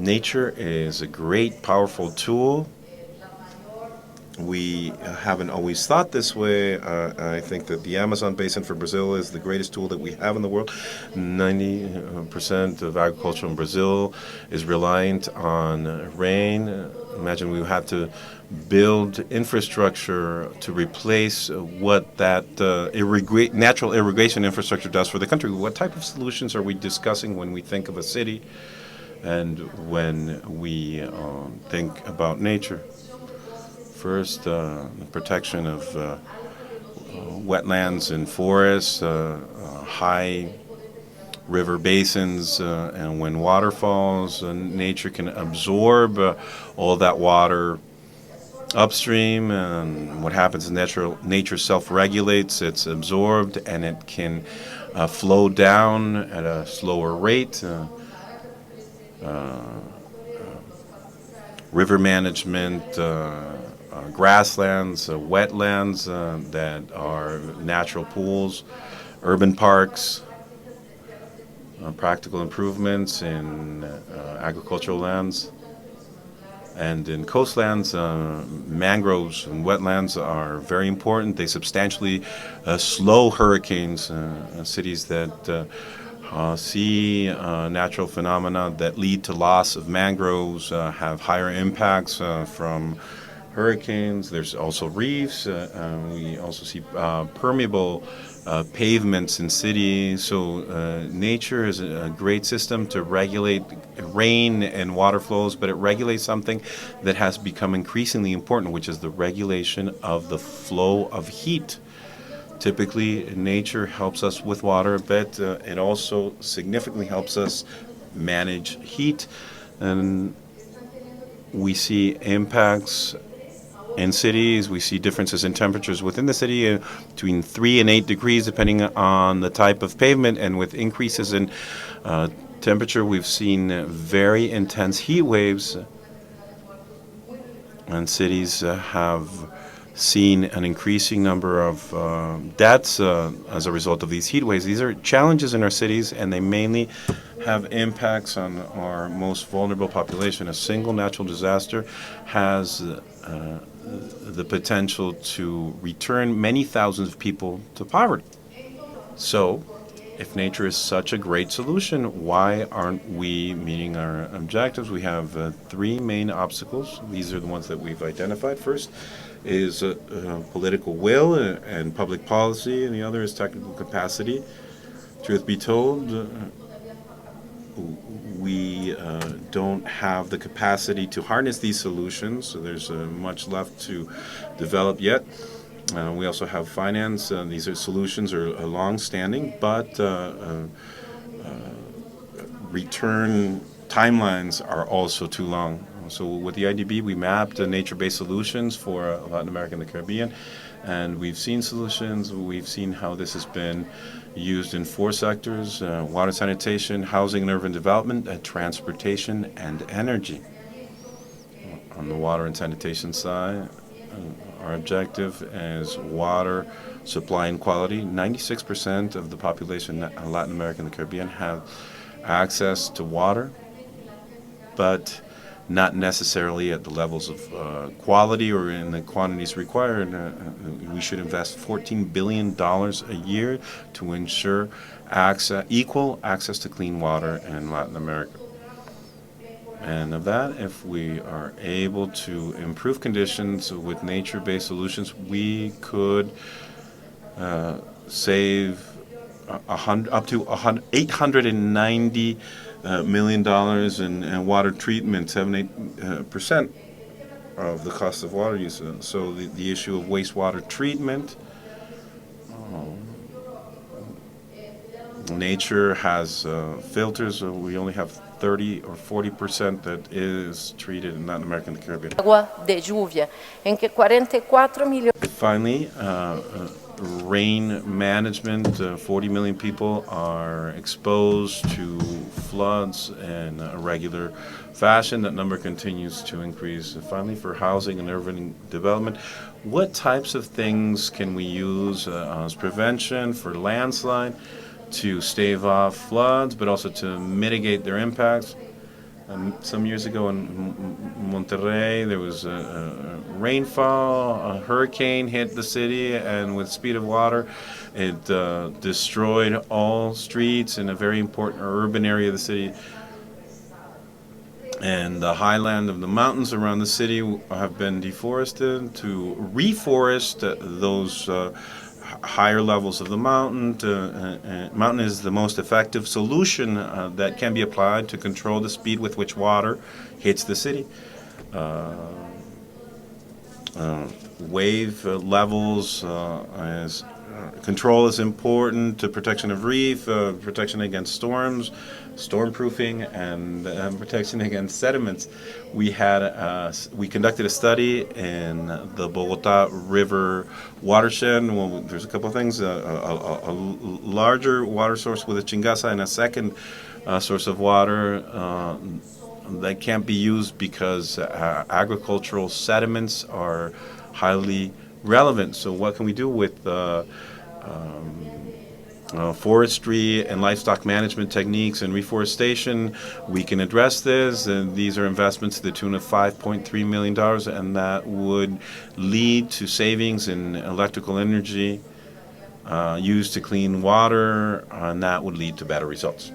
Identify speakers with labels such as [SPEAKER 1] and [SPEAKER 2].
[SPEAKER 1] Nature is a great, powerful tool. We haven't always thought this way. I think that the Amazon basin for Brazil is the greatest tool that we have in the world. 90% of agriculture in Brazil is reliant on rain. Imagine we had to build infrastructure to replace what that natural irrigation infrastructure does for the country. What type of solutions are we discussing when we think of a city and when we think about nature? First, the protection of wetlands and forests, high river basins, and when water falls, nature can absorb all that water upstream, and what happens is nature self-regulates, it's absorbed, and it can flow down at a slower rate. River management, grasslands, wetlands that are natural pools, urban parks, practical improvements in agricultural lands. And in coastlands, mangroves and wetlands are very important. They substantially slow hurricanes. Cities that see natural phenomena that lead to loss of mangroves have higher impacts from hurricanes. There's also reefs. We also see permeable pavements in cities. So nature is a great system to regulate rain and water flows, but it regulates something that has become increasingly important, which is the regulation of the flow of heat. Typically, nature helps us with water, but it also significantly helps us manage heat. And we see impacts in cities. We see differences in temperatures within the city between 3 and 8 degrees, depending on the type of pavement. And with increases in temperature, we've seen very intense heat waves. And cities have seen an increasing number of deaths as a result of these heat waves. These are challenges in our cities, and they mainly have impacts on our most vulnerable population. A single natural disaster has the potential to return many thousands of people to poverty. So, if nature is such a great solution, why aren't we meeting our objectives? We have 3 main obstacles. These are the ones that we've identified. First is political will and public policy, and the other is technical capacity. Truth be told, we don't have the capacity to harness these solutions, so there's much left to develop yet. We also have finance. These solutions are long-standing, but return timelines are also too long. So with the IDB, we mapped nature-based solutions for Latin America and the Caribbean, and we've seen solutions. We've seen how this has been used in 4 sectors: water sanitation, housing and urban development, transportation, and energy. On the water and sanitation side, our objective is water supply and quality. 96% of the population in Latin America and the Caribbean have access to water, but not necessarily at the levels of quality or in the quantities required. We should invest $14 billion a year to ensure equal access to clean water in Latin America. And of that, if we are able to improve conditions with nature-based solutions, we could save up to $890 million in water treatment, 7-8% of the cost of water use. So the issue of wastewater treatment, nature has filters. We only have 30 or 40% that is treated in Latin America and the Caribbean.
[SPEAKER 2] Água de lluvia, em que 44 milhões.
[SPEAKER 1] Finally, rain management. 40 million people are exposed to floods in a regular fashion. That number continues to increase. Finally, for housing and urban development, what types of things can we use as prevention for landslide to stave off floods, but also to mitigate their impacts? Some years ago in Monterrey, there was a rainfall, a hurricane hit the city, and with speed of water, it destroyed all streets in a very important urban area of the city. And the highland of the mountains around the city have been deforested to reforest those higher levels of the mountain. Mountain is the most effective solution that can be applied to control the speed with which water hits the city. Wave levels as control is important to protection of reef, protection against storms, stormproofing, and protection against sediments. We conducted a study in the Bogota River watershed. Well, there's a couple of things: a larger water source with a chingasa and a second source of water that can't be used because agricultural sediments are highly relevant. So what can we do with forestry and livestock management techniques and reforestation? We can address this, and these are investments to the tune of $5.3 million, and that would lead to savings in electrical energy used to clean water, and that would lead to better results.